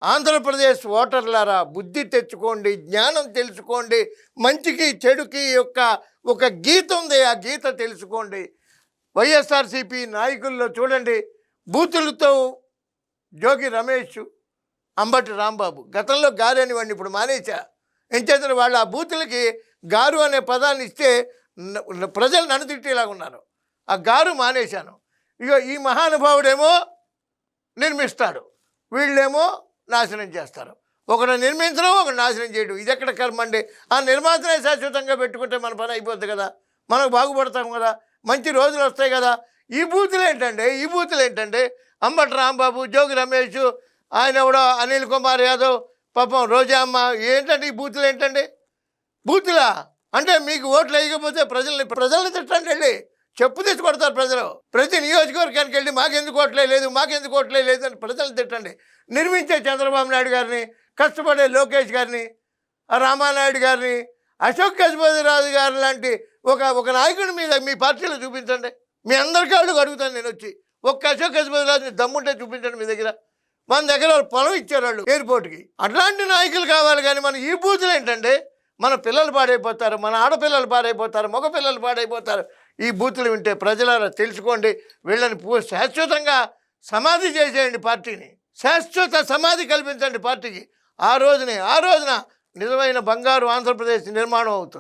ఆంధ్రప్రదేశ్ ఓటర్లారా బుద్ధి తెచ్చుకోండి, జ్ఞానం తెలుసుకోండి. మంచికి చెడుకి యొక్క ఒక గీత ఉంది, ఆ గీత తెలుసుకోండి. వైఎస్ఆర్సీపీ నాయకుల్లో చూడండి, బూతులతో జోగి రమేష్, అంబటి రాంబాబు. గతంలో గారు అనేవాడిని, ఇప్పుడు మానేశా. ఎంచేతన వాళ్ళు ఆ బూతులకి గారు అనే పదాన్ని ఇస్తే ప్రజలు నన్ను తిట్టేలాగా ఉన్నారు. ఆ గారు మానేశాను. ఇక ఈ మహానుభావుడేమో నిర్మిస్తాడు, వీళ్ళేమో నాశనం చేస్తారు. ఒకడు నిర్మించడం, ఒకడు నాశనం చేయడం. ఇది ఎక్కడ కర్మ అండి? ఆ నిర్మాతనే శాశ్వతంగా పెట్టుకుంటే మన పని అయిపోద్ది కదా, మనకు బాగుపడతాం కదా, మంచి రోజులు వస్తాయి కదా. ఈ బూతులు ఏంటంటే అంబటి రాంబాబు, జోగి రమేష్, ఆయన ఎవడో అనిల్ కుమార్ యాదవ్, పాపం రోజామ్మ, ఏంటంటే ఈ బూతులు ఏంటండి? బూతులా అంటే మీకు ఓట్లు వేయకపోతే ప్రజల్ని తిట్టండి, వెళ్ళి చెప్పు తెచ్చి కొడతారు ప్రజలు. ప్రతి నియోజకవర్గానికి వెళ్ళి మాకెందుకు ఓట్లే లేదు అని ప్రజలు తిట్టండి. నిర్మించే చంద్రబాబు నాయుడు గారిని, కష్టపడే లోకేష్ గారిని, రామానాయుడు గారిని, అశోక్ గజపతిరాజు గారు లాంటి ఒక నాయకుడి మీద మీ పార్టీలో చూపించండి. మీ అందరికీ అడుగుతాను నేను వచ్చి, ఒక్క అశోక్ గజపతిరాజుని దమ్ముంటే చూపించండి మీ దగ్గర. మన దగ్గర పొలం ఇచ్చారు వాళ్ళు ఎయిర్పోర్ట్కి. అట్లాంటి నాయకులు కావాలి. కానీ మన ఈ బూతులు ఏంటంటే మన పిల్లలు పాడైపోతారు, మన ఆడపిల్లలు పాడైపోతారు, మగ పిల్లలు పాడైపోతారు. ఈ బూతులు వింటే ప్రజలారా తెలుసుకోండి, వీళ్ళని శాశ్వతంగా సమాధి చేసేయండి, పార్టీని శాశ్వత సమాధి కల్పించండి పార్టీకి. ఆ రోజున నిజమైన బంగారు ఆంధ్రప్రదేశ్ నిర్మాణం అవుతుంది.